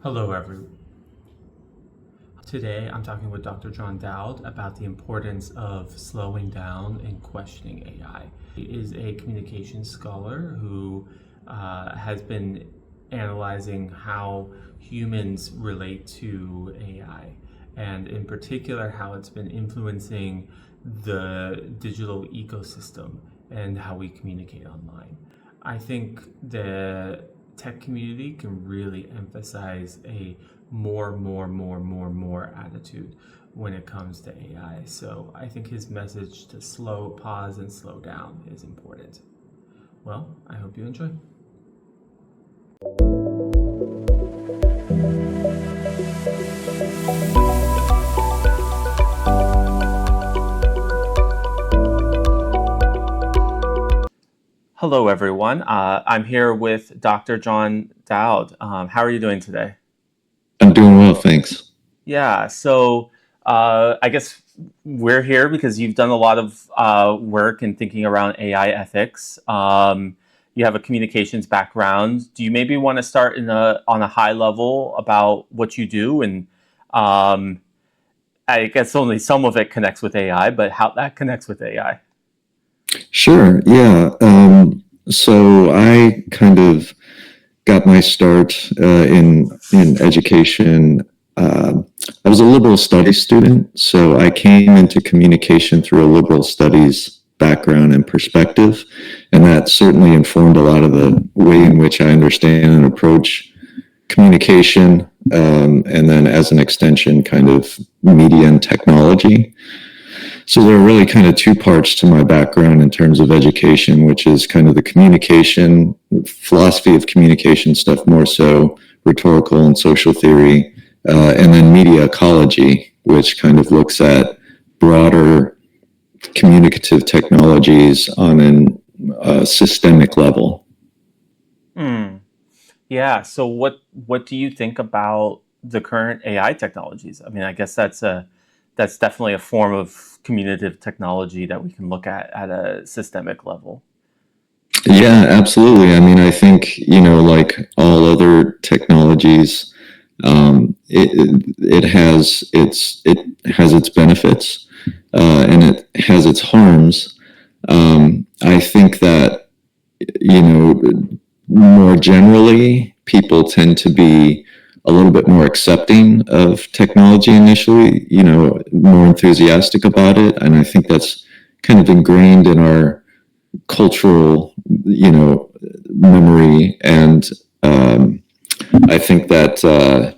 Hello, everyone. Today, I'm talking with Dr. John Dowd about the importance of slowing down and questioning AI. He is a communications scholar who has been analyzing how humans relate to AI, and in particular, how it's been influencing the digital ecosystem and how we communicate online. I think the tech community can really emphasize a more attitude when it comes to AI. So I think his message to pause, and slow down is important. Well, I hope you enjoy. Hello, everyone. I'm here with Dr. John Dowd. How are you doing today? I'm doing well, thanks. Yeah, so I guess we're here because you've done a lot of work in thinking around AI ethics. You have a communications background. Do you maybe want to start on a high level about what you do? And um, I guess only some of it connects with AI, but how that connects with AI. Sure, yeah. So I kind of got my start in education. I was a liberal studies student, so I came into communication through a liberal studies background and perspective, and that certainly informed a lot of the way in which I understand and approach communication, and then as an extension, kind of media and technology. So there are really kind of two parts to my background in terms of education, which is kind of the communication, philosophy of communication stuff, more so rhetorical and social theory, and then media ecology, which kind of looks at broader communicative technologies on a systemic level. Hmm. Yeah. So what do you think about the current AI technologies? I mean, I guess that's definitely a form of communicative technology that we can look at a systemic level. Yeah, absolutely. I mean, I think, like all other technologies, it has its benefits, and it has its harms. I think that, you know, more generally, people tend to be a little bit more accepting of technology initially, more enthusiastic about it. And I think that's kind of ingrained in our cultural, memory. And I think that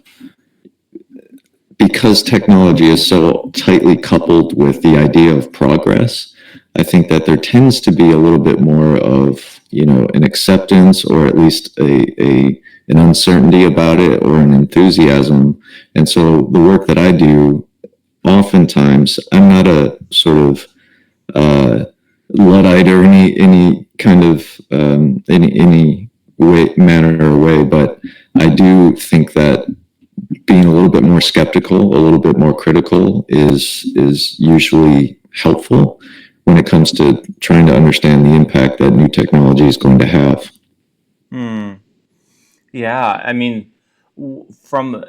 because technology is so tightly coupled with the idea of progress, I think that there tends to be a little bit more of, an acceptance, or at least an uncertainty about it, or an enthusiasm. And so the work that I do, oftentimes, I'm not a sort of Luddite, or any kind of any way, manner or way, but I do think that being a little bit more skeptical, a little bit more critical is usually helpful when it comes to trying to understand the impact that new technology is going to have. Hmm. Yeah. I mean, from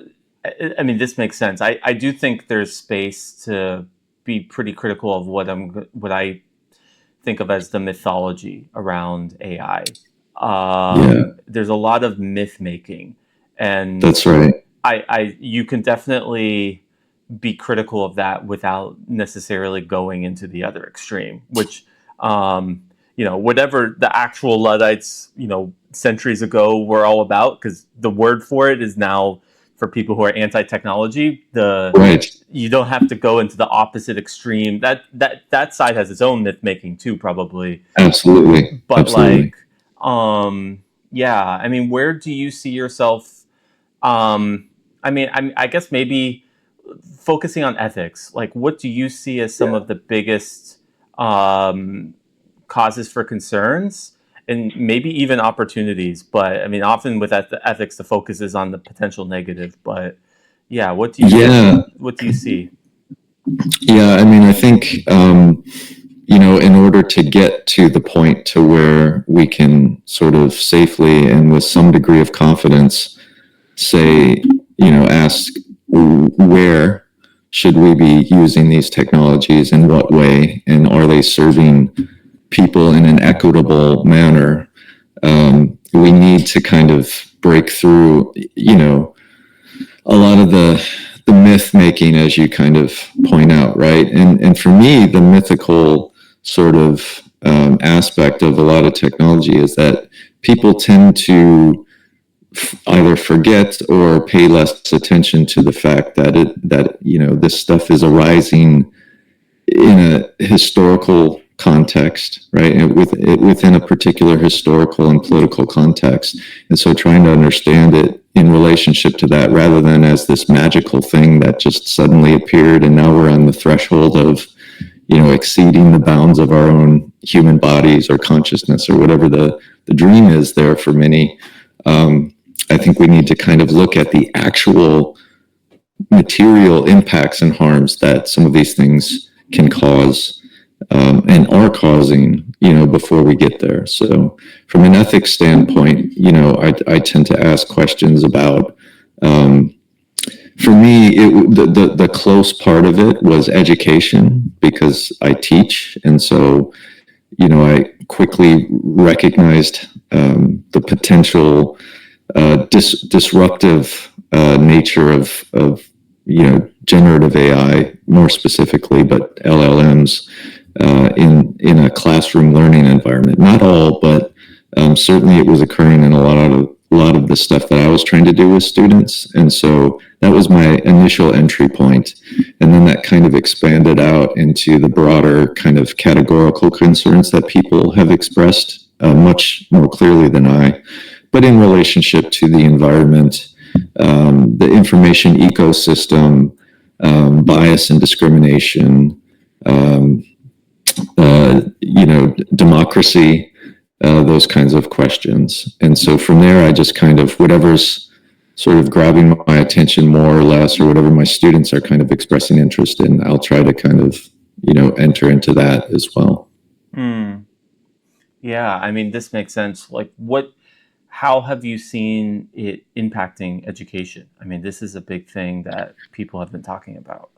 I mean, this makes sense. I do think there's space to be pretty critical of what I think of as the mythology around AI. Yeah, There's a lot of myth making, and that's right. you can definitely be critical of that without necessarily going into the other extreme, which, um, whatever the actual Luddites, centuries ago were all about, because the word for it is now, for people who are anti-technology, Right. you don't have to go into the opposite extreme. That side has its own myth making too, probably. Absolutely. But Absolutely. like, yeah, I mean, where do you see yourself? I guess maybe focusing on ethics, like what do you see as some Yeah. of the biggest causes for concerns, and maybe even opportunities? But I mean, often with ethics, the focus is on the potential negative. But yeah, Yeah. what do you see? Yeah. I mean, I think, in order to get to the point to where we can sort of safely and with some degree of confidence say, ask where should we be using these technologies, in what way, and are they serving people in an equitable manner? We need to kind of break through, a lot of the myth making, as you kind of point out, right? And for me, the mythical sort of aspect of a lot of technology is that people tend to either forget or pay less attention to the fact that this stuff is arising in a historical context, right? And within a particular historical and political context. And so trying to understand it in relationship to that, rather than as this magical thing that just suddenly appeared and now we're on the threshold of, exceeding the bounds of our own human bodies or consciousness or whatever the dream is there for many. I think we need to kind of look at the actual material impacts and harms that some of these things can cause, and are causing, before we get there. So from an ethics standpoint, I tend to ask questions about, for me, the close part of it was education, because I teach. And so, I quickly recognized the potential disruptive nature of generative AI, more specifically, but LLMs, in a classroom learning environment. Not all, but certainly it was occurring in a lot of the stuff that I was trying to do with students. And so that was my initial entry point. And then that kind of expanded out into the broader kind of categorical concerns that people have expressed much more clearly than I, but in relationship to the environment, the information ecosystem, bias and discrimination, democracy, those kinds of questions. And so from there, I just kind of, whatever's sort of grabbing my attention more or less, or whatever my students are kind of expressing interest in, I'll try to kind of, enter into that as well. Yeah, I mean, this makes sense. Like, how have you seen it impacting education? I mean, this is a big thing that people have been talking about.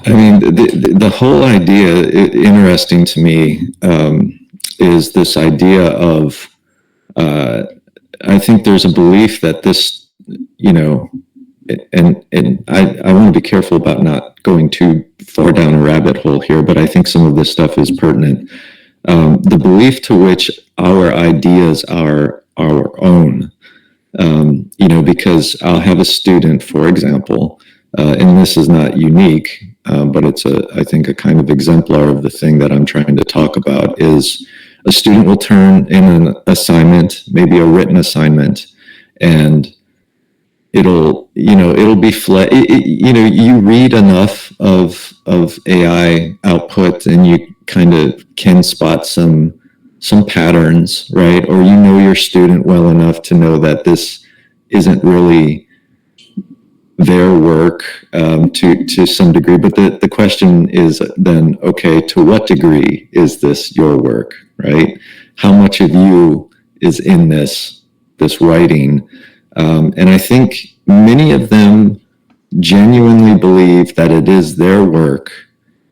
I mean, the whole idea, interesting to me, is this idea of, I think there's a belief that this, and I want to be careful about not going too far down a rabbit hole here, but I think some of this stuff is pertinent. The belief to which our ideas are our own, because I'll have a student, for example, and this is not unique, but it's I think a kind of exemplar of the thing that I'm trying to talk about, is a student will turn in an assignment, maybe a written assignment, and it'll be you read enough of AI output and you kind of can spot some patterns, right? Or your student well enough to know that this isn't really their work, to some degree. But the question is then, okay, to what degree is this your work, right? How much of you is in this writing? And I think many of them genuinely believe that it is their work,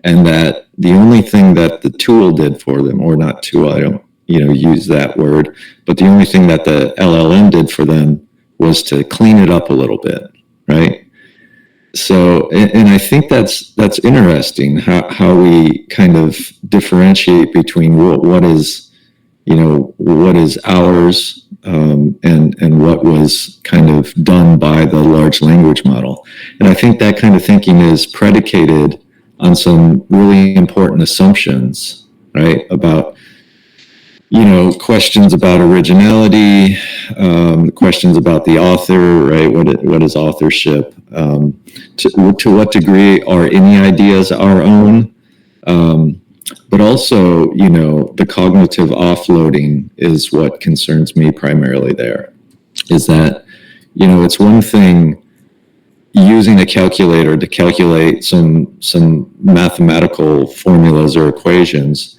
and that the only thing that the tool did for them, or not tool, I don't use that word, but the only thing that the LLM did for them was to clean it up a little bit, right? So, and I think that's interesting, how we kind of differentiate between what is ours, and what was kind of done by the large language model. And I think that kind of thinking is predicated on some really important assumptions, right? About, questions about originality, questions about the author, right? What is authorship? To what degree are any ideas our own? But also, the cognitive offloading is what concerns me primarily there. Is that, it's one thing using a calculator to calculate some mathematical formulas or equations,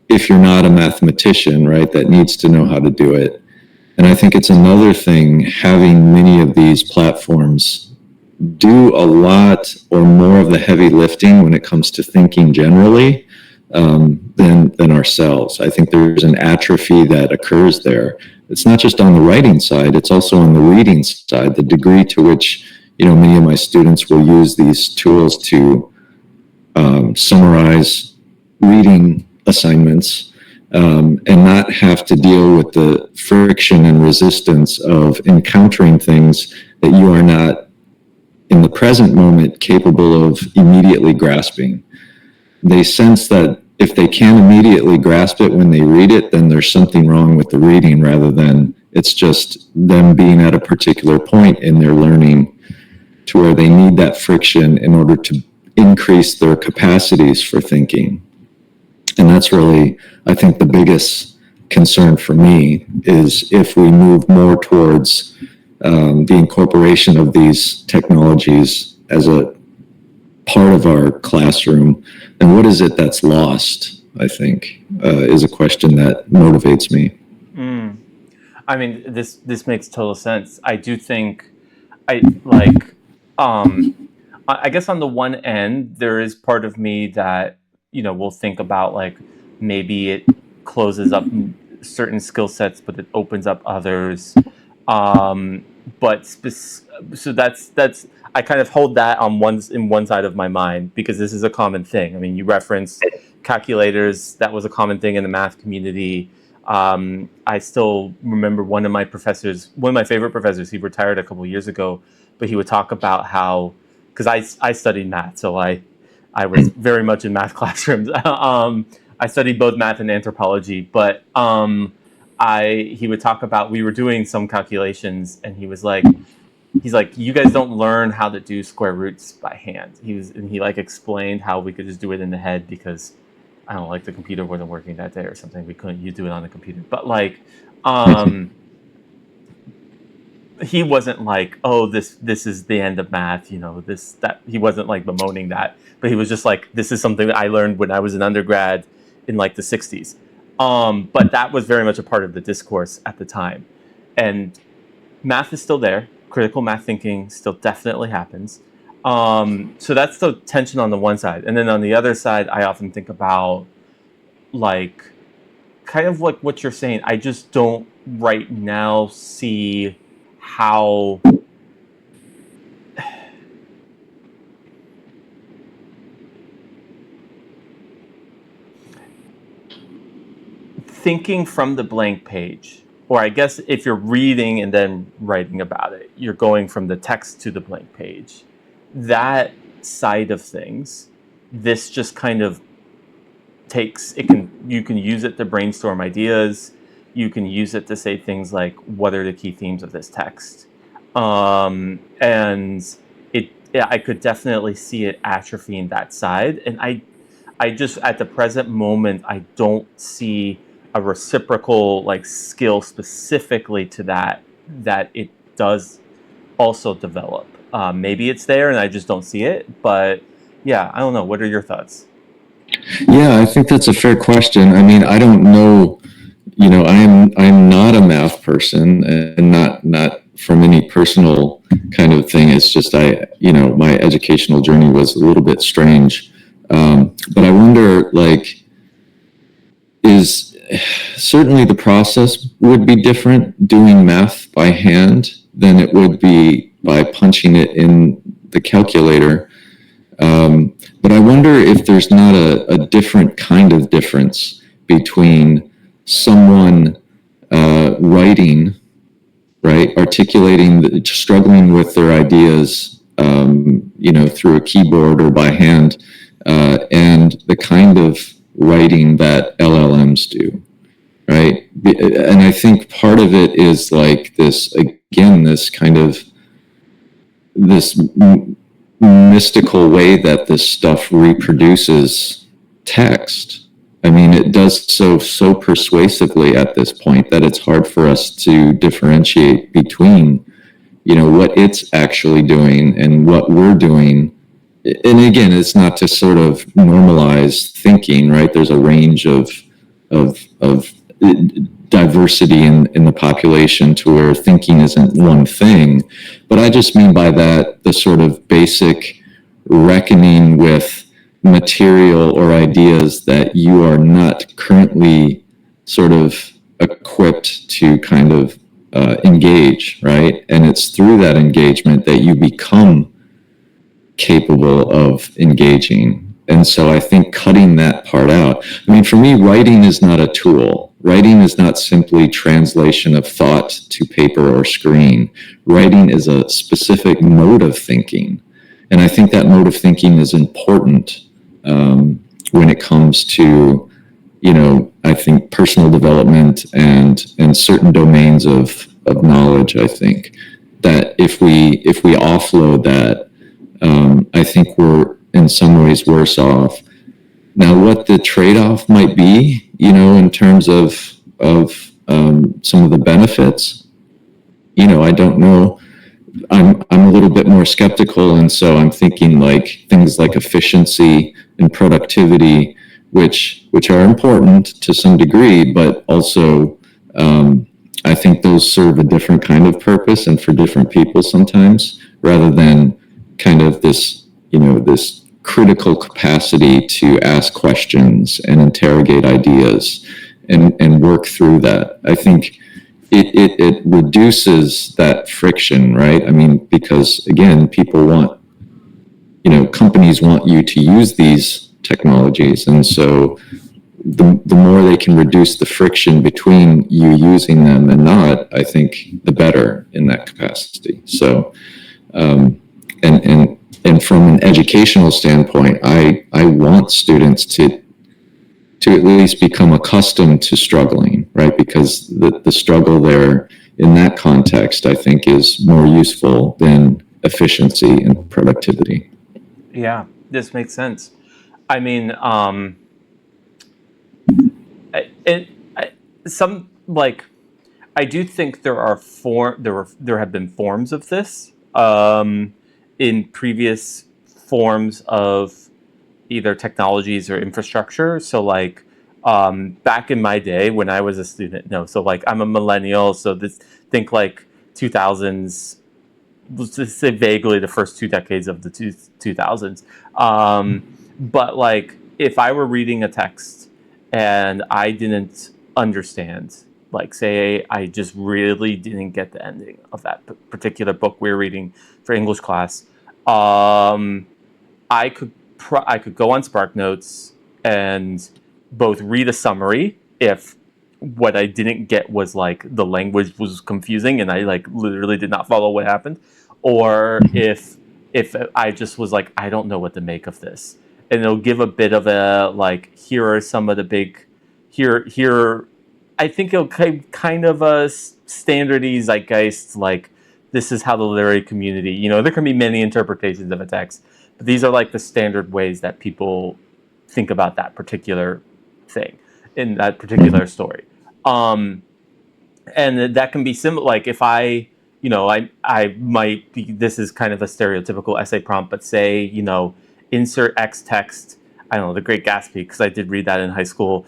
if you're not a mathematician, right, that needs to know how to do it. And I think it's another thing having many of these platforms do a lot or more of the heavy lifting when it comes to thinking generally than ourselves. I think there's an atrophy that occurs there. It's not just on the writing side, it's also on the reading side, the degree to which, many of my students will use these tools to summarize reading assignments and not have to deal with the friction and resistance of encountering things that you are not in the present moment capable of immediately grasping. They sense that if they can't immediately grasp it when they read it, then there's something wrong with the reading rather than it's just them being at a particular point in their learning to where they need that friction in order to increase their capacities for thinking. And that's really, I think, the biggest concern for me is if we move more towards the incorporation of these technologies as a part of our classroom, and what is it that's lost, I think, is a question that motivates me. I mean, this makes total sense. I do think I like I guess on the one end there is part of me that will think about like maybe it closes up certain skill sets but it opens up others. But so that's I kind of hold that on one side of my mind because this is a common thing. I mean, you referenced calculators. That was a common thing in the math community. I still remember one of my favorite professors. He retired a couple years ago, but he would talk about how, because I studied math, so I was very much in math classrooms. I studied both math and anthropology, but he would talk about, we were doing some calculations, and he's like, you guys don't learn how to do square roots by hand. He like explained how we could just do it in the head because I don't know, like the computer wasn't working that day or something. We couldn't do it on the computer. But like, he wasn't like, oh, this is the end of math, that he wasn't like bemoaning that, but he was just like, this is something that I learned when I was an undergrad in like the 60s. But that was very much a part of the discourse at the time. And math is still there. Critical math thinking still definitely happens. So that's the tension on the one side. And then on the other side, I often think about like kind of like what you're saying. I just don't right now see how thinking from the blank page, or I guess if you're reading and then writing about it, you're going from the text to the blank page. That side of things, this just kind of you can use it to brainstorm ideas. You can use it to say things like, what are the key themes of this text? And I could definitely see it atrophying that side. And I just, at the present moment, I don't see a reciprocal like skill specifically to that it does also develop. Maybe it's there and I just don't see it, but yeah, I don't know. What are your thoughts? Yeah, I think that's a fair question. I mean, I don't know, I'm not a math person and not from any personal kind of thing. It's just my educational journey was a little bit strange. But I wonder, like, is certainly the process would be different doing math by hand than it would be by punching it in the calculator. But I wonder if there's not a different kind of difference between someone writing, right, articulating, struggling with their ideas, through a keyboard or by hand, and the kind of writing that LLMs do, right? And I think part of it is like this, again, this kind of this mystical way that this stuff reproduces text. I mean, it does so persuasively at this point that it's hard for us to differentiate between, what it's actually doing and what we're doing. And again, it's not to sort of normalize thinking, right? There's a range of diversity in the population to where thinking isn't one thing. But I just mean by that the sort of basic reckoning with material or ideas that you are not currently sort of equipped to kind of engage, right? And it's through that engagement that you become capable of engaging. And so I think cutting that part out, I mean, for me, writing is not a tool. Writing is not simply translation of thought to paper or screen. Writing is a specific mode of thinking. And I think that mode of thinking is important when it comes to, I think personal development and certain domains of knowledge. I think that if we offload that, I think we're in some ways worse off. Now, what the trade-off might be, in terms of some of the benefits, I don't know. I'm a little bit more skeptical, and so I'm thinking like things like efficiency and productivity, which are important to some degree, but also I think those serve a different kind of purpose and for different people sometimes, rather than kind of this critical capacity to ask questions and interrogate ideas and work through that. I think it reduces that friction, right? I mean, because again, people want, companies want you to use these technologies. And so the more they can reduce the friction between you using them and not, I think the better in that capacity. So, and from an educational standpoint, I want students to at least become accustomed to struggling, right? Because the struggle there in that context, I think, is more useful than efficiency and productivity. Yeah, this makes sense. I mean, some like I do think there have been forms of this in previous forms of either technologies or infrastructure. So like back in my day when I was a student, no, so like I'm a millennial, so think like 2000s, let's just say vaguely the first 2 decades of the 2000s. But like if I were reading a text and I didn't understand, like say I just really didn't get the ending of that particular book we were reading for English class, I could go on SparkNotes and both read a summary if what I didn't get was like the language was confusing and I like literally did not follow what happened, or if I just was like I don't know what to make of this, and it'll give a bit of a like here are some of the big here. I think it'll kind of a standardy zeitgeist like this is how the literary community, there can be many interpretations of a text, but these are like the standard ways that people think about that particular thing in that particular story. And that can be similar. Like if I might be, this is kind of a stereotypical essay prompt, but say, insert X text, I don't know, The Great Gatsby, because I did read that in high school.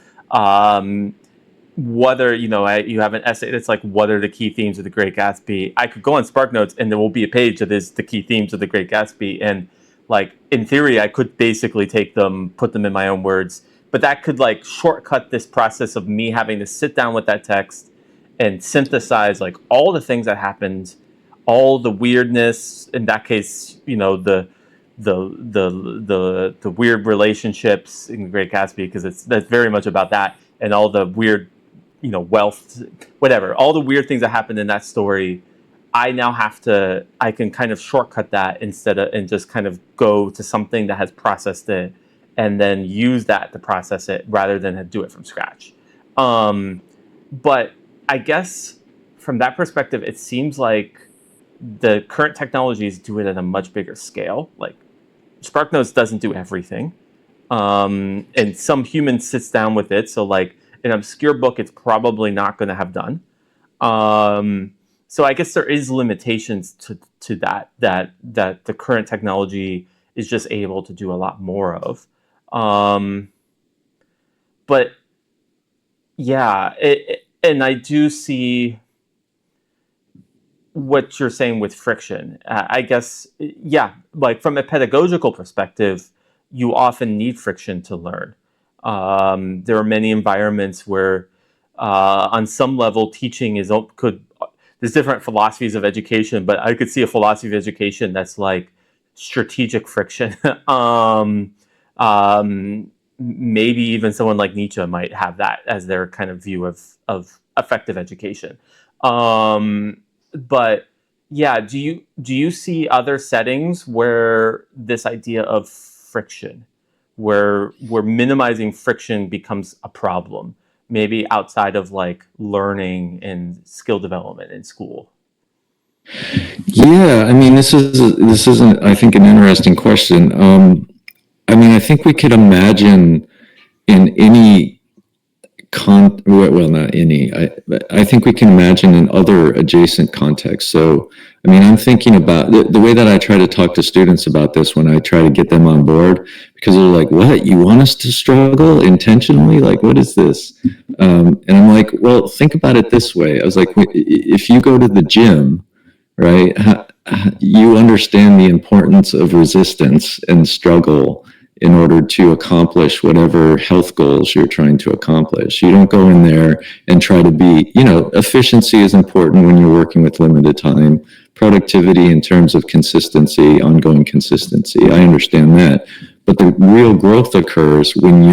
Whether, you have an essay that's like, what are the key themes of The Great Gatsby? I could go on SparkNotes and there will be a page that is the key themes of The Great Gatsby. And like, in theory, I could basically take them, put them in my own words, but that could like shortcut this process of me having to sit down with that text and synthesize like all the things that happened, all the weirdness, in that case, the weird relationships in The Great Gatsby, because that's very much about that, and all the weird, wealth, whatever, all the weird things that happened in that story. I can kind of shortcut that and just kind of go to something that has processed it and then use that to process it rather than do it from scratch. But I guess from that perspective, it seems like the current technologies do it at a much bigger scale. Like SparkNotes doesn't do everything. And some human sits down with it. So like an obscure book, it's probably not going to have done. So I guess there is limitations to that the current technology is just able to do a lot more of. But yeah, and I do see what you're saying with friction. I guess, yeah, like from a pedagogical perspective, you often need friction to learn. There are many environments where, on some level, teaching could. There's different philosophies of education, but I could see a philosophy of education that's like strategic friction. Maybe even someone like Nietzsche might have that as their kind of view of effective education. But yeah, do you see other settings where this idea of friction, where minimizing friction becomes a problem, maybe outside of like learning and skill development in school? Yeah, I mean, this isn't, I think, an interesting question. I mean, I think we could imagine in any well, not any. I think we can imagine in other adjacent contexts. So, I mean, I'm thinking about the way that I try to talk to students about this when I try to get them on board, because they're like, "What? You want us to struggle intentionally? Like, what is this?" And I'm like, "Well, think about it this way." I was like, "If you go to the gym, right? You understand the importance of resistance and struggle in order to accomplish whatever health goals you're trying to accomplish. You don't go in there and try to be, efficiency is important when you're working with limited time, productivity in terms of consistency, ongoing consistency. I understand that. But the real growth occurs when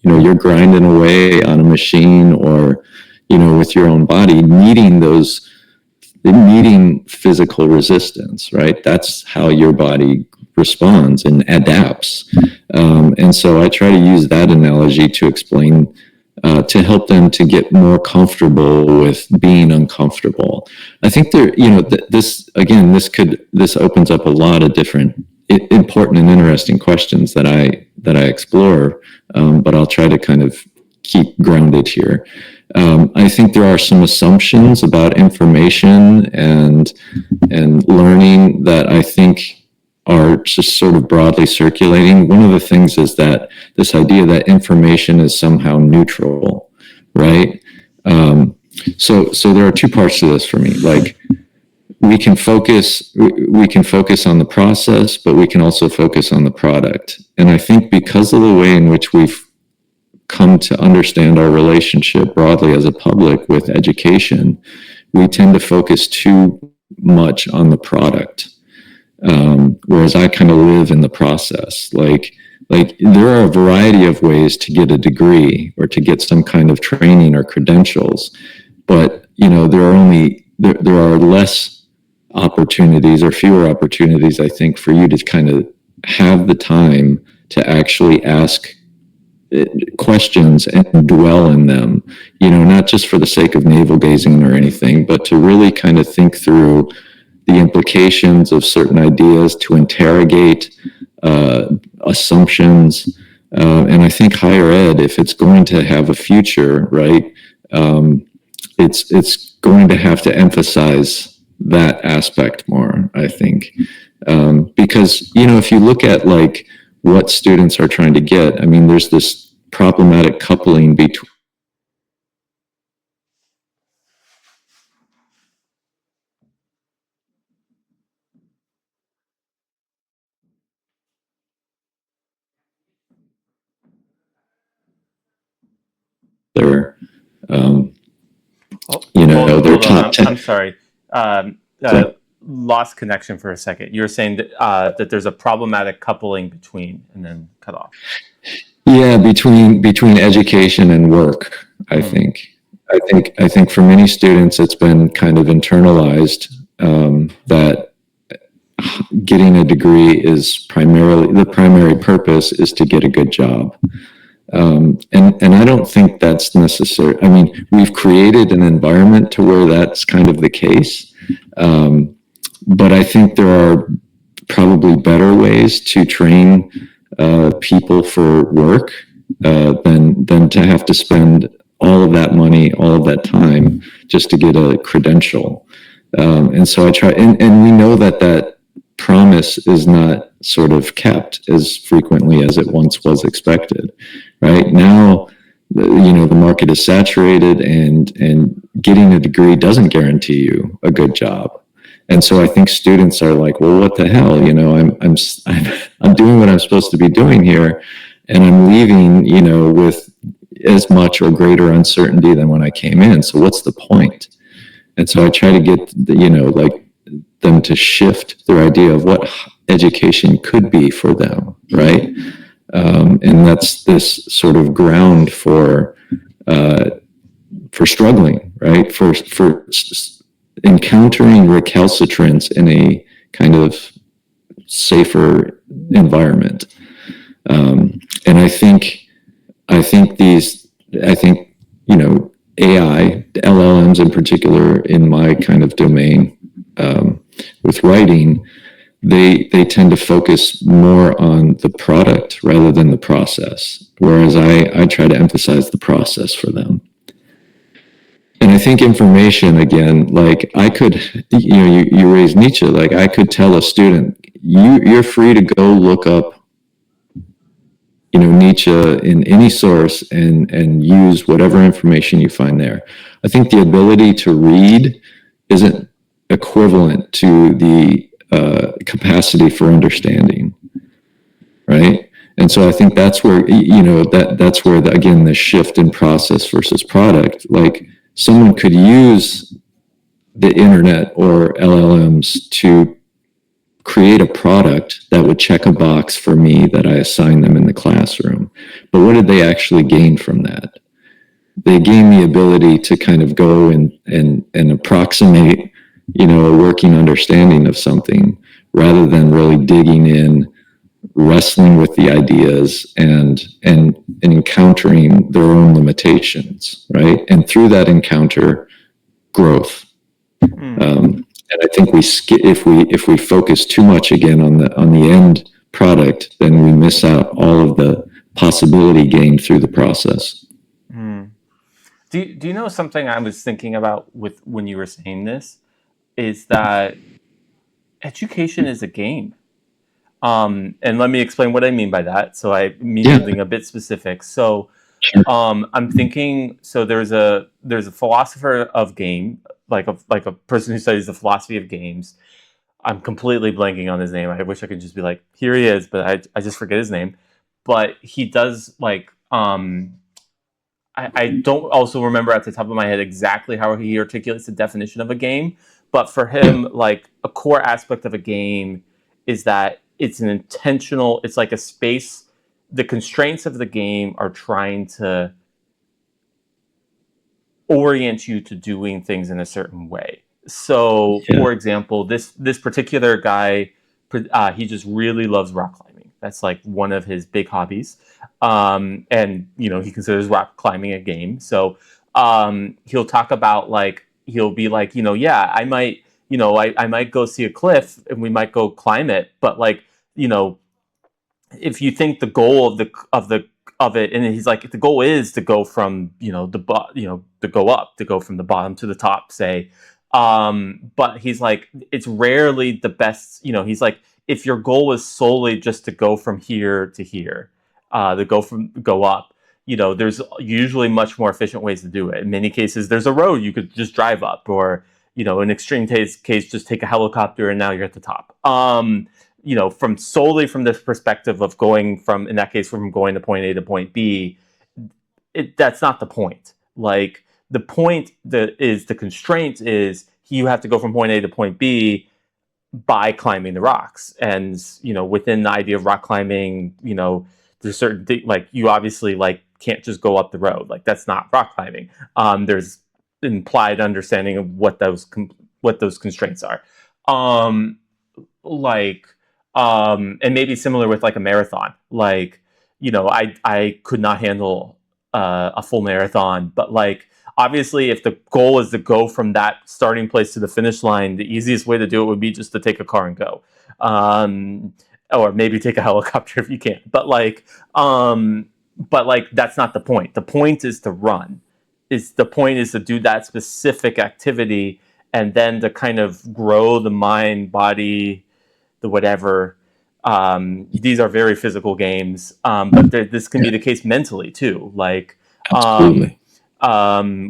you're grinding away on a machine or, with your own body, needing physical resistance, right? That's how your body responds and adapts. And so I try to use that analogy to explain, to help them to get more comfortable with being uncomfortable. I think this opens up a lot of different important and interesting questions that I explore, but I'll try to kind of keep grounded here. I think there are some assumptions about information and learning that I think are just sort of broadly circulating. One of the things is that this idea that information is somehow neutral, right? So there are two parts to this for me. Like we can focus on the process, but we can also focus on the product. And I think because of the way in which we've come to understand our relationship broadly as a public with education, we tend to focus too much on the product. Whereas I kind of live in the process. Like there are a variety of ways to get a degree or to get some kind of training or credentials, but there are less opportunities or fewer opportunities, I think, for you to kind of have the time to actually ask questions and dwell in them, not just for the sake of navel gazing or anything, but to really kind of think through the implications of certain ideas, to interrogate assumptions. And I think higher ed, if it's going to have a future, right, it's going to have to emphasize that aspect more, I think. Because, if you look at like what students are trying to get, I mean, there's this problematic coupling between their, um, Oh, hold on, their hold on. top I'm 10. I'm sorry. Um, So, Lost connection for a second. You were saying that there's a problematic coupling between, and then cut off. yeah, between education and work, I Mm. think. I think for many students, it's been kind of internalized, that getting a degree is primarily the primary purpose is to get a good job. And I don't think that's necessary. I mean, we've created an environment to where that's kind of the case. But I think there are probably better ways to train people for work, than to have to spend all of that money, all of that time just to get a credential. And so I try, and we know that promise is not sort of kept as frequently as it once was expected. Right now, the market is saturated, and getting a degree doesn't guarantee you a good job. And so I think students are like, well, what the hell? I'm doing what I'm supposed to be doing here, and I'm leaving, with as much or greater uncertainty than when I came in. So what's the point? And so I try to get, like them to shift their idea of what education could be for them, right? And that's this sort of ground for struggling, right? For encountering recalcitrance in a kind of safer environment. And I think AI, LLMs in particular, in my kind of domain, with writing, they tend to focus more on the product rather than the process. Whereas I try to emphasize the process for them. And I think information, again, like I could, you raise Nietzsche, like I could tell a student, you're free to go look up, Nietzsche in any source and use whatever information you find there. I think the ability to read isn't equivalent to the capacity for understanding, right? And so I think that's where, that's where, again, the shift in process versus product. Like someone could use the internet or LLMs to create a product that would check a box for me that I assign them in the classroom. But what did they actually gain from that? They gain the ability to kind of go and approximate, a working understanding of something rather than really digging in, wrestling with the ideas and encountering their own limitations, right? And through that encounter, growth. And I think if we focus too much again on the end product, then we miss out all of the possibility gained through the process. Do you know something I was thinking about with when you were saying this is that education is a game. And let me explain what I mean by that. So I mean something a bit specific. So I'm thinking. So there's a philosopher of game, like a person who studies the philosophy of games. I'm completely blanking on his name. I wish I could just be like, here he is, but I just forget his name. But he does like I don't also remember at the top of my head exactly how he articulates the definition of a game. But for him, like a core aspect of a game is that it's an intentional, it's like a space. The constraints of the game are trying to orient you to doing things in a certain way. So, for example, this particular guy, he just really loves rock climbing. That's like one of his big hobbies, and he considers rock climbing a game. So he'll talk about like he'll be like I might I might go see a cliff and we might go climb it, but like if you think the goal of it, and he's like the goal is to go from to go from the bottom to the top, say, but he's like it's rarely the best. He's like if your goal is solely just to go from here to here, to go up, there's usually much more efficient ways to do it. In many cases, there's a road you could just drive up, or in extreme case, just take a helicopter and now you're at the top. From solely from this perspective of going from, in that case, from going to point A to point B, that's not the point. Like the point the constraint is you have to go from point A to point B by climbing the rocks. And, within the idea of rock climbing, there's certain things, like you obviously like can't just go up the road. Like that's not rock climbing. There's implied understanding of what those constraints are. And maybe similar with like a marathon. Like, I could not handle a full marathon, but like obviously if the goal is to go from that starting place to the finish line, the easiest way to do it would be just to take a car and go, or maybe take a helicopter if you can. But like that's not the point. The point is to run. The point is to do that specific activity, and then to kind of grow the mind, body, the whatever. These are very physical games, but this can be the case mentally too. Like Absolutely.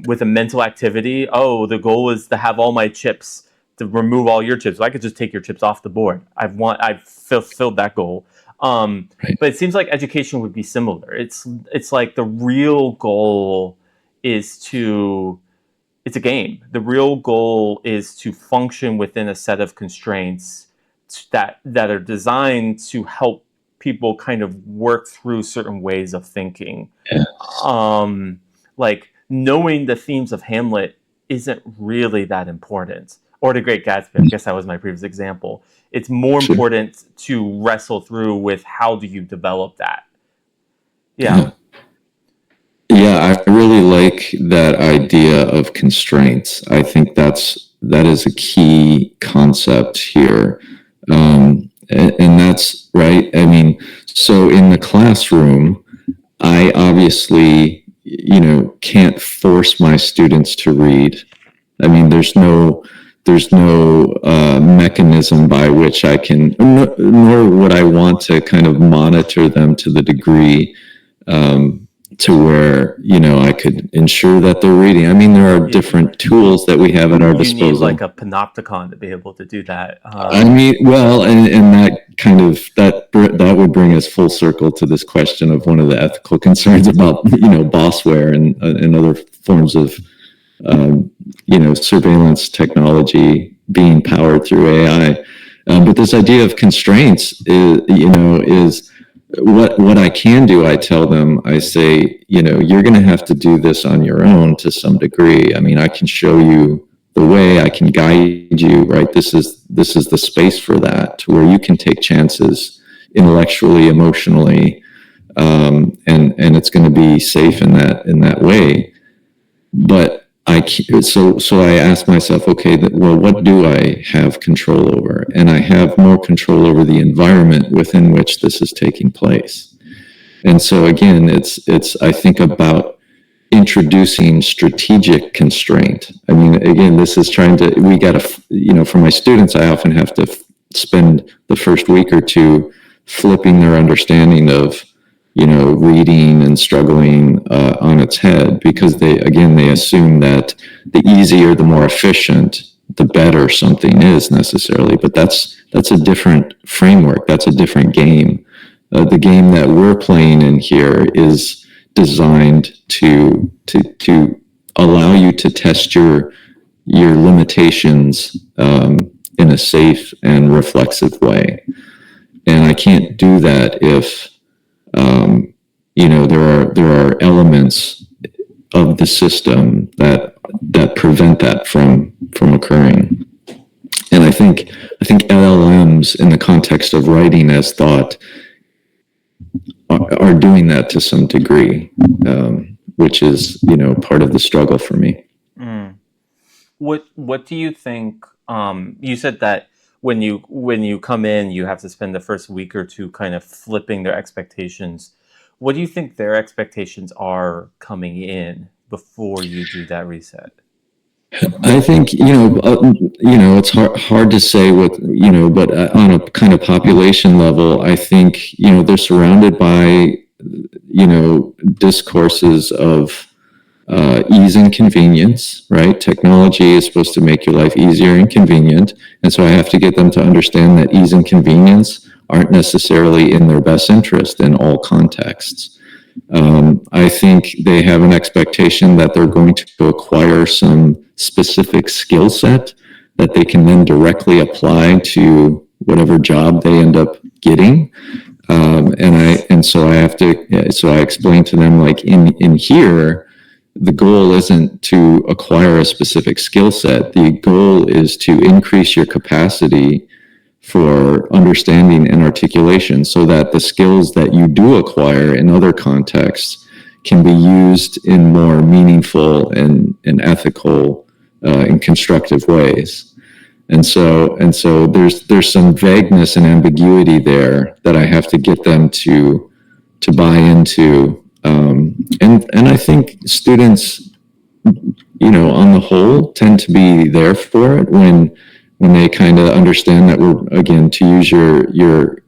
With a mental activity, oh, the goal is to have all my chips, to remove all your chips. So I could just take your chips off the board. I've fulfilled that goal. Right. But it seems like education would be similar. It's like the real goal is to it's a game. The real goal is to function within a set of constraints that are designed to help people kind of work through certain ways of thinking. Yes. Like knowing the themes of Hamlet isn't really that important. Or The Great Gatsby, I guess that was my previous example. It's more Sure. important to wrestle through with how do you develop that. Yeah. Yeah, I really like that idea of constraints. I think that is a key concept here, and that's right. I mean, so in the classroom, I obviously, can't force my students to read. I mean, there's no mechanism by which I can, nor would I want to kind of monitor them to the degree to where I could ensure that they're reading. I mean, there are different tools that we have at our disposal. You need like a panopticon to be able to do that. I mean, well, and that kind of that would bring us full circle to this question of one of the ethical concerns about bossware and other forms of surveillance technology being powered through AI. But this idea of constraints is what I can do. I tell them, I say, you're going to have to do this on your own to some degree. I mean, I can show you the way, I can guide you, right? This is the space for that, to where you can take chances intellectually, emotionally, and it's going to be safe in that way. But so I ask myself, okay, well, what do I have control over? And I have more control over the environment within which this is taking place. And so again, it's I think about introducing strategic constraint. I mean, again, this is for my students, I often have to spend the first week or two flipping their understanding of reading and struggling on its head, because they assume that the easier, the more efficient, the better something is necessarily. But that's a different framework. That's a different game. The game that we're playing in here is designed to allow you to test your limitations in a safe and reflexive way. And I can't do that if there are elements of the system that prevent that from occurring. And I think LLMs, in the context of writing as thought, are doing that to some degree, which is part of the struggle for me. What do you think? You said that when you come in, you have to spend the first week or two kind of flipping their expectations. What do you think their expectations are coming in before you do that reset? I think it's hard to say but on a kind of population level, I think they're surrounded by discourses of ease and convenience, right? Technology is supposed to make your life easier and convenient, and so I have to get them to understand that ease and convenience aren't necessarily in their best interest in all contexts. I think they have an expectation that they're going to acquire some specific skill set that they can then directly apply to whatever job they end up getting. So I explain to them, like, in here, the goal isn't to acquire a specific skill set. The goal is to increase your capacity for understanding and articulation, so that the skills that you do acquire in other contexts can be used in more meaningful and ethical and constructive ways. And so there's some vagueness and ambiguity there that I have to get them to buy into. And I think students, on the whole, tend to be there for it when they kind of understand that we're, again, to use your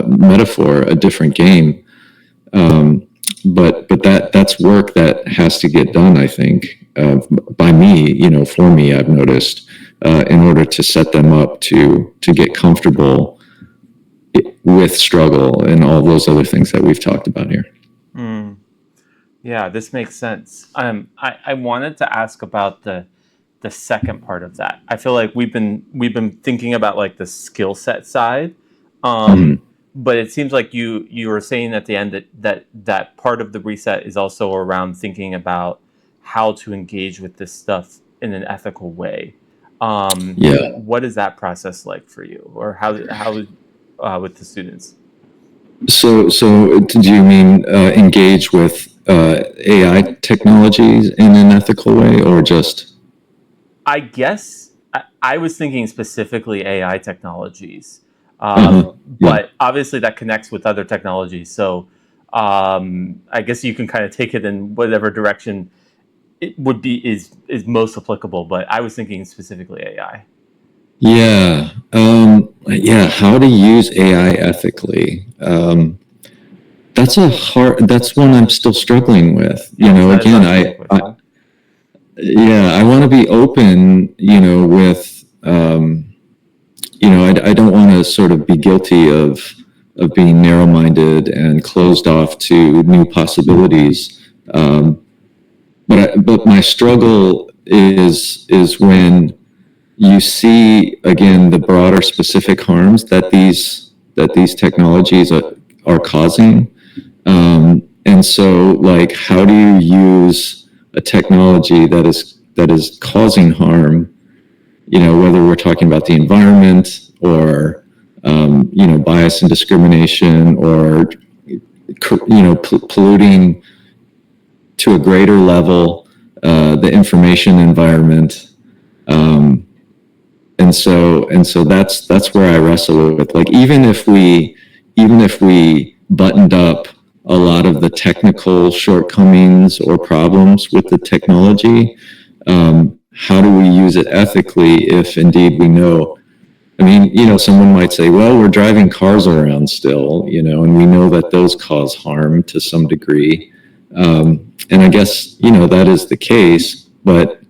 metaphor, a different game. but that's work that has to get done, I think, by me, for me, I've noticed, in order to set them up to get comfortable with struggle and all those other things that we've talked about here. Mm. Yeah, this makes sense. I wanted to ask about the second part of that. I feel like we've been thinking about like the skill set side, but it seems like you were saying at the end that part of the reset is also around thinking about how to engage with this stuff in an ethical way. What is that process like for you, or how with the students? So do you mean engage with AI technologies in an ethical way, or just? I guess I was thinking specifically AI technologies, Yeah. but obviously that connects with other technologies. So I guess you can kind of take it in whatever direction it would be is most applicable. But I was thinking specifically AI. Yeah. How to use AI ethically. That's one I'm still struggling with. That is Again, actually a question. I want to be open, with, I don't want to sort of be guilty of being narrow-minded and closed off to new possibilities. But my struggle is when you see, again, the broader specific harms that these technologies are causing. And so, like, how do you use a technology that is causing harm? Whether we're talking about the environment or bias and discrimination, or polluting to a greater level the information environment. And so that's where I wrestle with, like, even if we buttoned up a lot of the technical shortcomings or problems with the technology, how do we use it ethically if indeed we know? I mean, someone might say, well, we're driving cars around still, and we know that those cause harm to some degree. And I guess, that is the case, but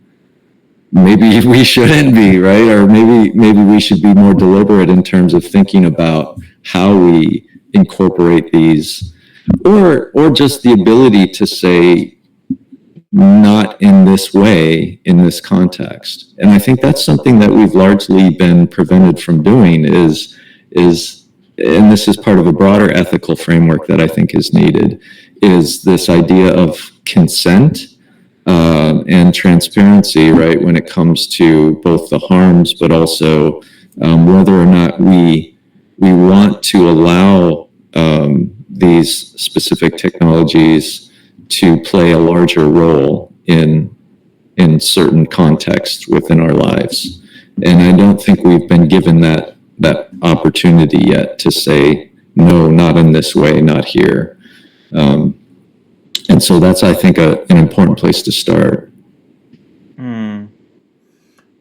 maybe we shouldn't be, right? Or maybe we should be more deliberate in terms of thinking about how we incorporate these, or just the ability to say, not in this way, in this context. And I think that's something that we've largely been prevented from doing is, and this is part of a broader ethical framework that I think is needed, is this idea of consent and transparency, right, when it comes to both the harms, but also whether or not we want to allow these specific technologies to play a larger role in certain contexts within our lives. And I don't think we've been given that opportunity yet to say, no, not in this way, not here. And so that's, I think, an important place to start.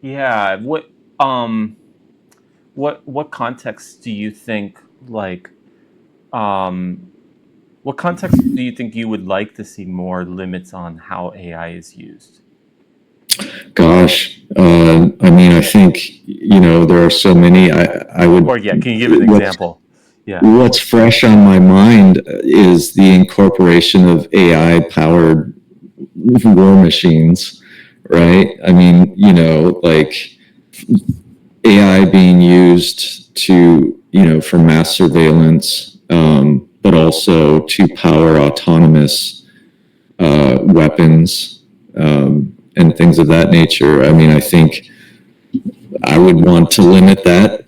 Yeah. What context do you think, like, what context do you think you would like to see more limits on how AI is used? Gosh, I mean, I think, there are so many. I would. Or can you give an example? Yeah. What's fresh on my mind is the incorporation of AI-powered war machines, right? I mean, like AI being used to, for mass surveillance, but also to power autonomous weapons and things of that nature. I mean, I think I would want to limit that,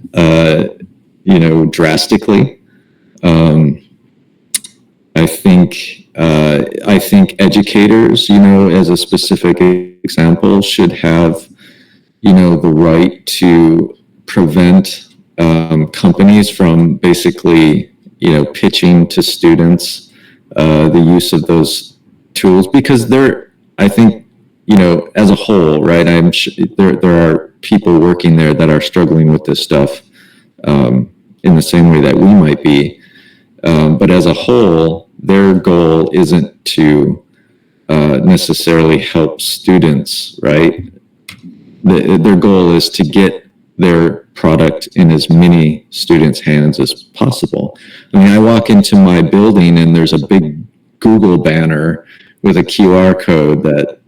drastically. I think educators, as a specific example, should have, the right to prevent companies from basically, pitching to students the use of those tools, because I think, as a whole, right, I'm sure there are people working there that are struggling with this stuff in the same way that we might be. But as a whole, their goal isn't to necessarily help students, right? Their goal is to get their product in as many students' hands as possible. I mean, I walk into my building and there's a big Google banner with a QR code that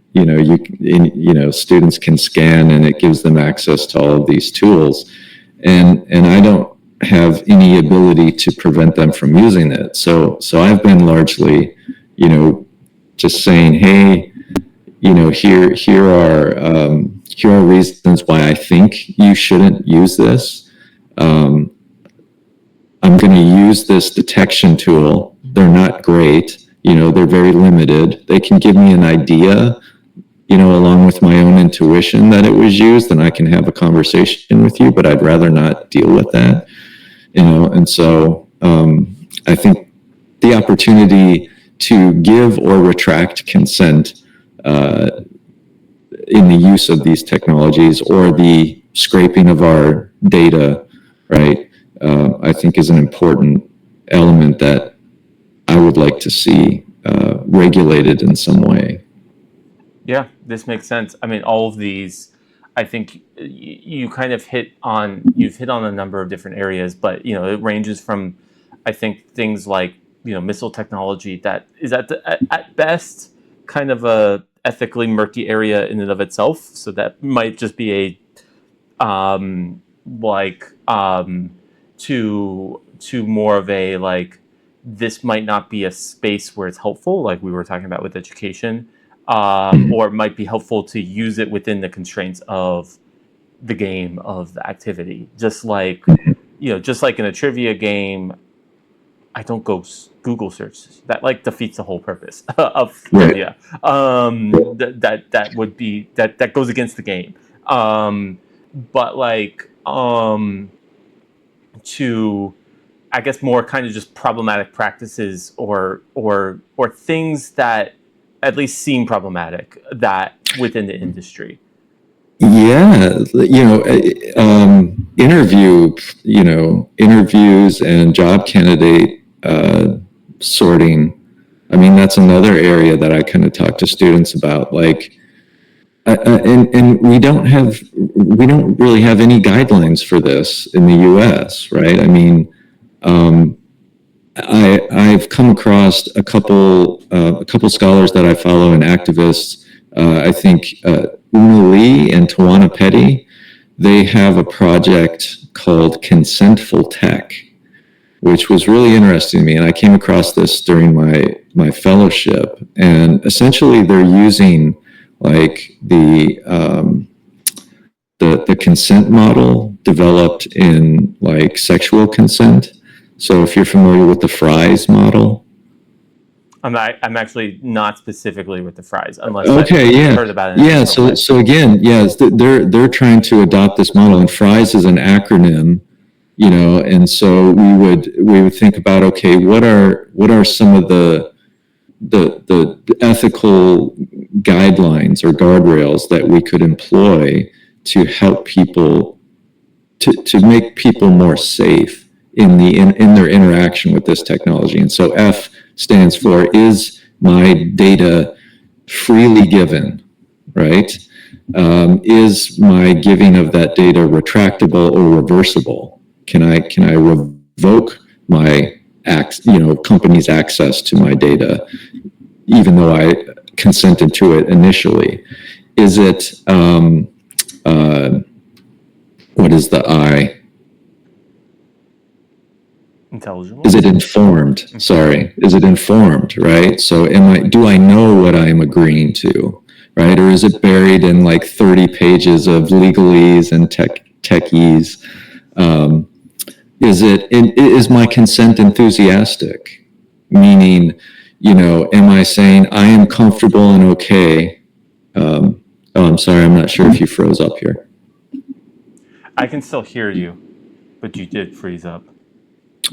students can scan, and it gives them access to all of these tools. And I don't have any ability to prevent them from using it. So I've been largely, just saying, hey, here are reasons why I think you shouldn't use this. I'm going to use this detection tool. They're not great. They're very limited. They can give me an idea, along with my own intuition that it was used, and I can have a conversation with you, but I'd rather not deal with that, and so I think the opportunity to give or retract consent in the use of these technologies, or the scraping of our data, right, I think is an important element that I would like to see regulated in some way. Yeah, this makes sense. I mean, all of these, I think you've hit on a number of different areas, but it ranges from, I think, things like missile technology that is at best kind of a ethically murky area in and of itself. So that might just be to more of a like, this might not be a space where it's helpful, like we were talking about with education. Or it might be helpful to use it within the constraints of the game, of the activity. Just like in a trivia game, I don't go Google search. That like defeats the whole purpose of trivia. That would be that goes against the game. But like to, I guess, more kind of just problematic practices or things that at least seem problematic that within the industry. Yeah, interviews and job candidate sorting. I mean, that's another area that I kind of talk to students about. Like, and we don't really have any guidelines for this in the U.S., right? I mean, I've come across a couple scholars that I follow and activists. I think Una Lee and Tawana Petty, they have a project called Consentful Tech, which was really interesting to me. And I came across this during my fellowship. And essentially, they're using like the consent model developed in like sexual consent. So if you're familiar with the Fries model. I'm actually not specifically with the Fries, unless I've heard about it. Yeah. So again, yes, they're trying to adopt this model, and Fries is an acronym, and so we would think about, okay, what are some of the ethical guidelines or guardrails that we could employ to help people to make people more safe in their interaction with this technology. And so F stands for, is my data freely given, right? Is my giving of that data retractable or reversible? Can I revoke my company's access to my data, even though I consented to it initially? Is it what is the I? Intelligible? Is it informed? Sorry. Is it informed, right? So do I know what I'm agreeing to, right? Or is it buried in like 30 pages of legalese and techies? Is my consent enthusiastic? Meaning, am I saying I am comfortable and okay? I'm sorry, I'm not sure if you froze up here. I can still hear you, but you did freeze up.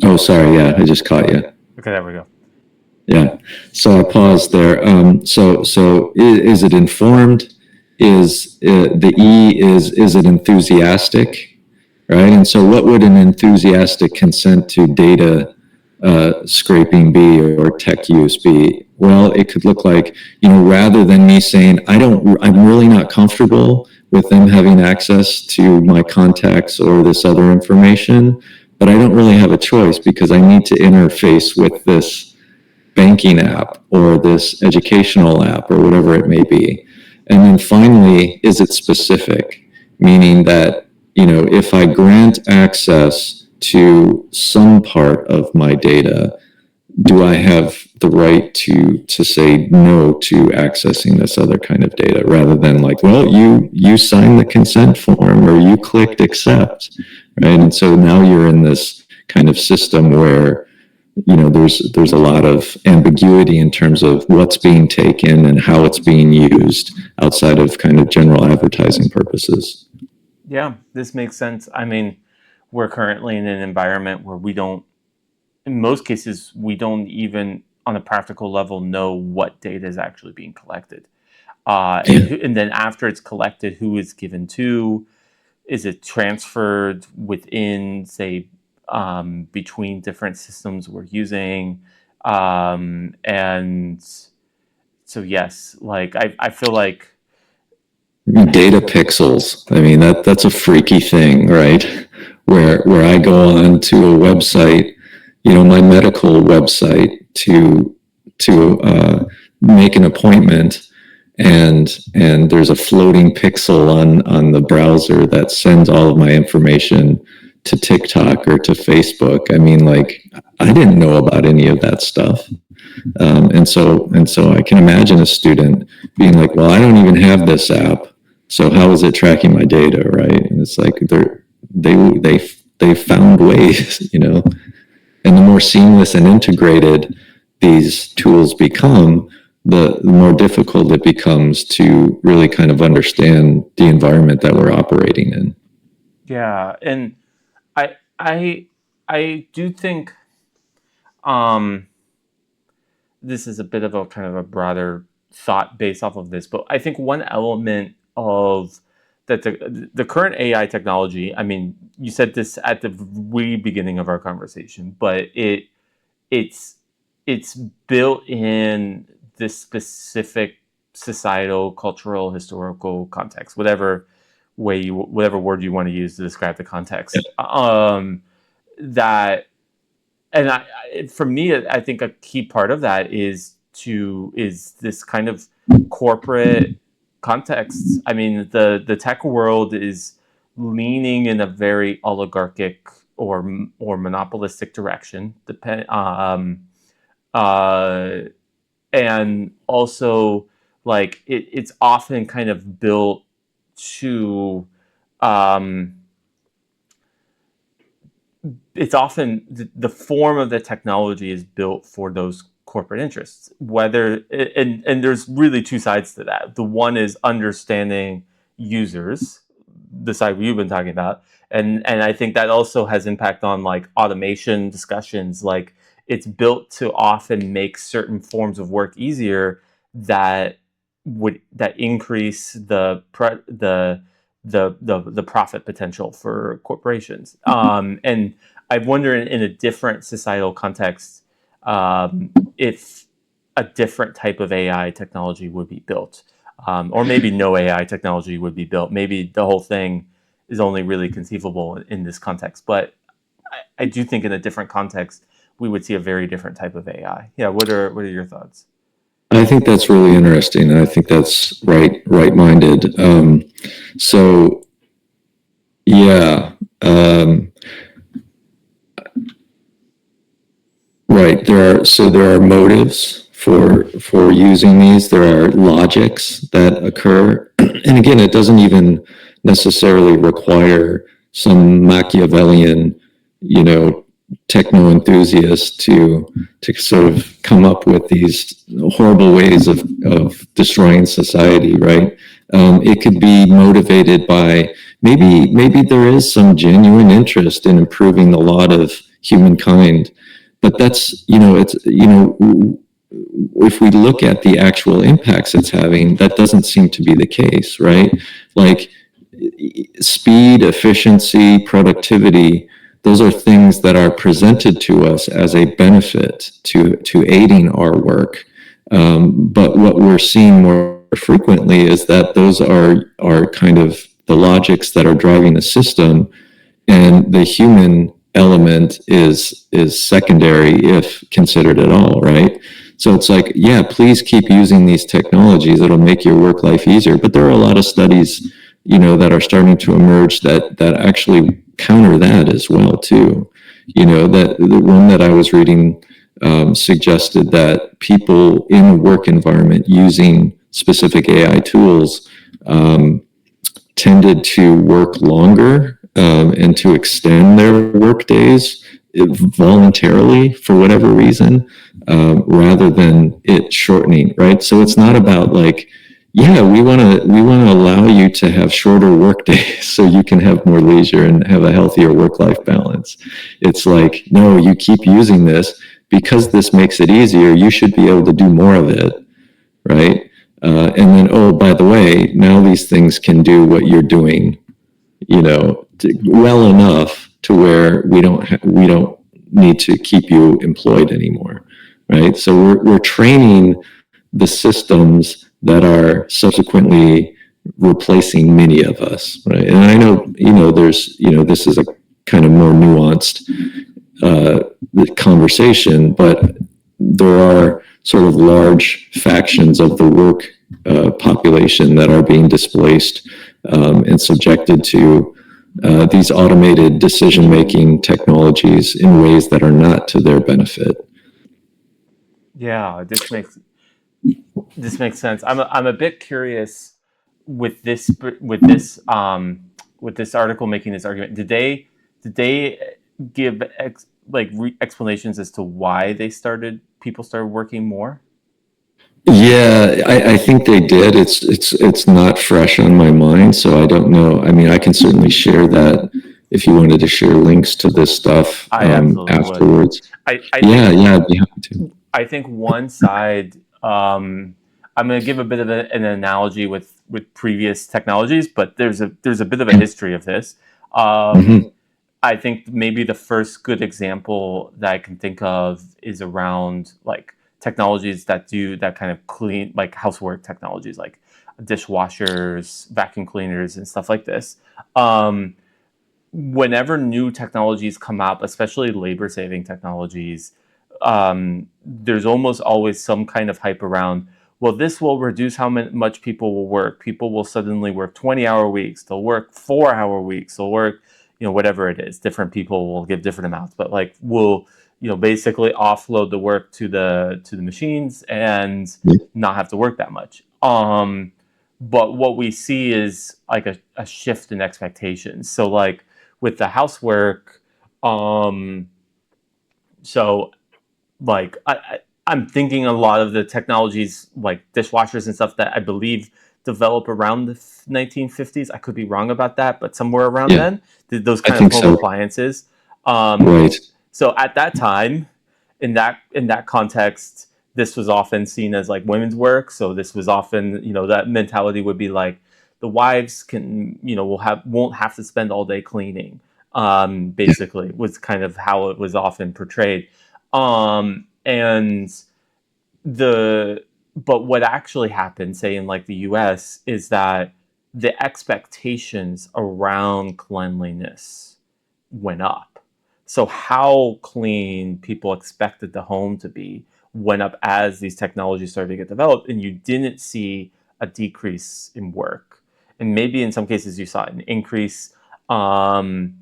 Oh, sorry. Yeah, I just caught you. Okay, there we go. Yeah. So I paused there. So is it informed? Is the E is it enthusiastic? Right. And so what would an enthusiastic consent to data scraping be or tech use be? Well, it could look like, rather than me saying, I'm really not comfortable with them having access to my contacts or this other information, but I don't really have a choice because I need to interface with this banking app or this educational app or whatever it may be. And then finally, is it specific? Meaning that, if I grant access to some part of my data, do I have the right to say no to accessing this other kind of data, rather than like, well, you signed the consent form or you clicked accept, right? And so now you're in this kind of system where there's a lot of ambiguity in terms of what's being taken and how it's being used outside of kind of general advertising purposes. Yeah, this makes sense. I mean, we're currently in an environment where in most cases, we don't even on a practical level know what data is actually being collected. And then after it's collected, who is given to? Is it transferred within, say, between different systems we're using? And so, yes, like I feel like data pixels. I mean, that's a freaky thing, right? Where I go on to a website, my medical website to make an appointment, and there's a floating pixel on the browser that sends all of my information to TikTok or to Facebook. I mean, like, I didn't know about any of that stuff. And so I can imagine a student being like, well, I don't even have this app, so how is it tracking my data, right? And it's like they found ways, and the more seamless and integrated these tools become, the more difficult it becomes to really kind of understand the environment that we're operating in. Yeah, and I do think this is a bit of a kind of a broader thought based off of this, but I think one element of that the current AI technology, I mean, you said this at the very beginning of our conversation, but it's built in this specific societal, cultural, historical context, whatever word you want to use to describe the context. That, and for me, I think a key part of that is this kind of corporate context. I mean, the tech world is leaning in a very oligarchic or monopolistic direction, and also like it's often kind of built to it's often the form of the technology is built for those corporate interests, and there's really two sides to that. The one is understanding users, the side you've been talking about, and I think that also has impact on like automation discussions. Like, it's built to often make certain forms of work easier that increase the profit potential for corporations. And I wonder in a different societal context if a different type of AI technology would be built, or maybe no AI technology would be built. Maybe the whole thing is only really conceivable in this context. But I do think in a different context, we would see a very different type of AI. Yeah, what are your thoughts? I think that's really interesting, and I think that's right-minded. So, yeah, right. There are motives for using these. There are logics that occur, and again, it doesn't even necessarily require some Machiavellian, techno enthusiast to sort of come up with these horrible ways of destroying society, right? It could be motivated by maybe there is some genuine interest in improving the lot of humankind, but that's if we look at the actual impacts it's having, that doesn't seem to be the case, right? Like speed, efficiency, productivity, those are things that are presented to us as a benefit to aiding our work. But what we're seeing more frequently is that those are kind of the logics that are driving the system, and the human element is secondary if considered at all, right? So it's like, yeah, please keep using these technologies. It'll make your work life easier. But there are a lot of studies, that are starting to emerge that actually counter that as well too. That the one that I was reading suggested that people in the work environment using specific AI tools tended to work longer and to extend their work days voluntarily for whatever reason, rather than it shortening, right? So it's not about like, yeah, we want to allow you to have shorter work days so you can have more leisure and have a healthier work-life balance. It's like, no, you keep using this because this makes it easier. You should be able to do more of it, right? And then, oh, by the way, now these things can do what you're doing, well enough to where we don't need to keep you employed anymore, right? So we're training the systems that are subsequently replacing many of us, right? And I know, there's, this is a kind of more nuanced conversation, but there are sort of large factions of the work population that are being displaced and subjected to these automated decision-making technologies in ways that are not to their benefit. Yeah, this makes sense. I'm a bit curious with this article making this argument. Did they give explanations as to why people started working more? Yeah, I think they did. It's not fresh on my mind, so I don't know. I mean, I can certainly share that if you wanted to share links to this stuff afterwards. I'd be happy to. I think one side, I'm going to give a bit of an analogy with previous technologies, but there's a bit of a history of this. I think maybe the first good example that I can think of is around like technologies that do that kind of clean, like housework technologies, like dishwashers, vacuum cleaners, and stuff like this. Whenever new technologies come up, especially labor-saving technologies, there's almost always some kind of hype around, well, this will reduce how much people will work. People will suddenly work 20-hour weeks. They'll work 4-hour weeks. They'll work, whatever it is. Different people will give different amounts, but like we'll, basically offload the work to the machines and not have to work that much. But what we see is like a shift in expectations. So like with the housework, so like I'm thinking a lot of the technologies like dishwashers and stuff that I believe develop around the 1950s. I could be wrong about that, but somewhere around then, those kind of home appliances. Right. So at that time, in that context, this was often seen as like women's work. So this was often, that mentality would be like the wives can, won't have to spend all day cleaning. Basically, was kind of how it was often portrayed. But what actually happened, say in like the US, is that the expectations around cleanliness went up. So how clean people expected the home to be went up as these technologies started to get developed, and you didn't see a decrease in work. And maybe in some cases you saw an increase. I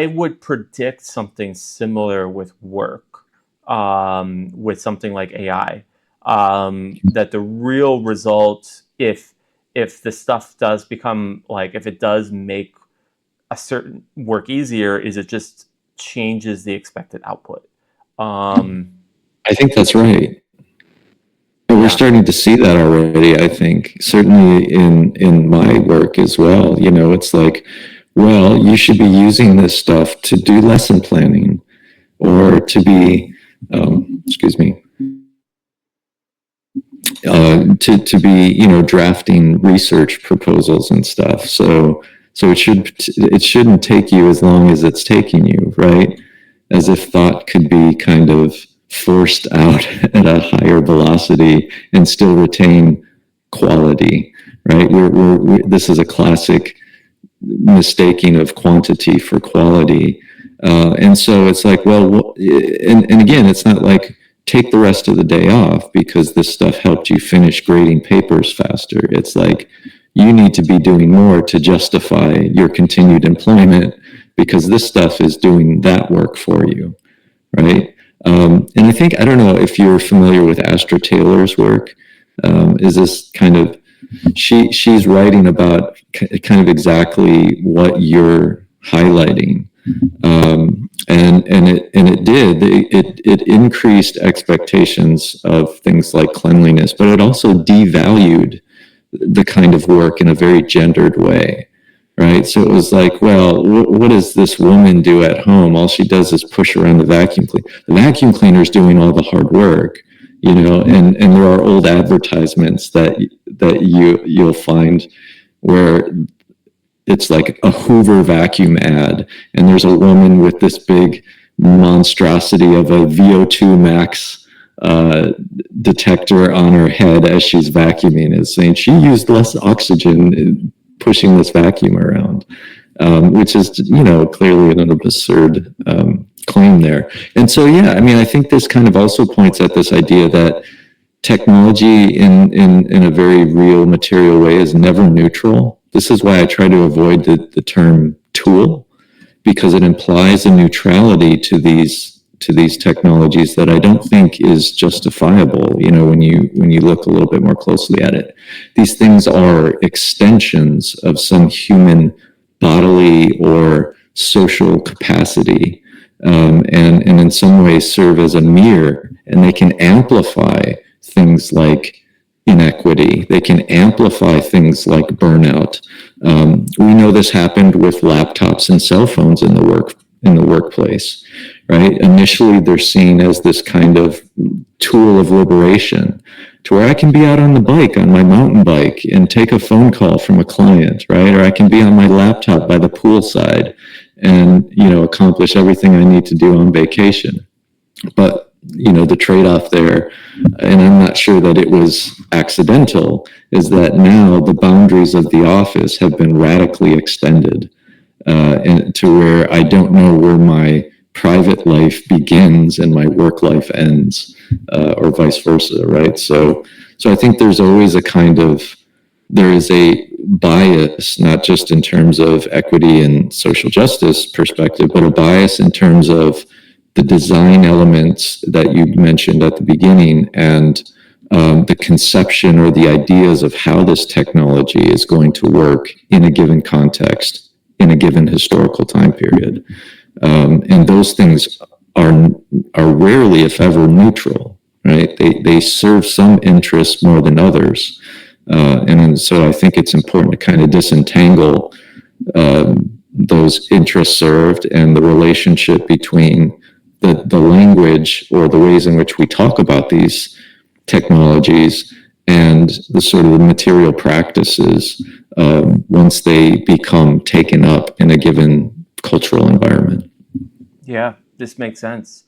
would predict something similar with work, with something like AI. That the real result, if the stuff does become like, if it does make a certain work easier, is it just changes the expected output. I think that's right. And we're starting to see that already, I think, certainly in my work as well. It's like, well, you should be using this stuff to do lesson planning or to be, to be, drafting research proposals and stuff. So So it shouldn't take you as long as it's taking you, right? As if thought could be kind of forced out at a higher velocity and still retain quality, right? This is a classic mistaking of quantity for quality. And so it's like, well, and again, it's not like take the rest of the day off because this stuff helped you finish grading papers faster. It's like you need to be doing more to justify your continued employment because this stuff is doing that work for you, right? And I think, I don't know if you're familiar with Astra Taylor's work. Is this kind of, she's writing about kind of exactly what you're highlighting. It increased expectations of things like cleanliness, but it also devalued the kind of work in a very gendered way, right? So it was like, well, what does this woman do at home? All she does is push around the vacuum cleaner. The vacuum cleaner's doing all the hard work, you know, and there are old advertisements that you'll find where it's like a Hoover vacuum ad, and there's a woman with this big monstrosity of a VO2 max detector on her head as she's vacuuming, is saying she used less oxygen pushing this vacuum around, which is, you know, clearly an absurd claim there. And so, yeah, I mean, I think this kind of also points at this idea that technology in a very real material way is never neutral. This is why I try to avoid the term tool, because it implies a neutrality to these technologies that I don't think is justifiable. You know, when you look a little bit more closely at it, these things are extensions of some human bodily or social capacity, and in some ways serve as a mirror, and they can amplify things like inequity. They can amplify things like burnout. We know this happened with laptops and cell phones in the workplace, right? Initially, they're seen as this kind of tool of liberation, to where I can be out on the bike, on my mountain bike, and take a phone call from a client, right? Or I can be on my laptop by the poolside and, you know, accomplish everything I need to do on vacation. But, you know, the trade-off there, and I'm not sure that it was accidental, is that now the boundaries of the office have been radically extended, and to where I don't know where my private life begins and my work life ends, or vice versa, right? So I think there's always there is a bias, not just in terms of equity and social justice perspective, but a bias in terms of the design elements that you mentioned at the beginning, and the conception or the ideas of how this technology is going to work in a given context, in a given historical time period. And those things are rarely, if ever, neutral, right? They serve some interests more than others. And so I think it's important to kind of disentangle those interests served and the relationship between the language or the ways in which we talk about these technologies and the sort of the material practices once they become taken up in a given cultural environment. Yeah, this makes sense.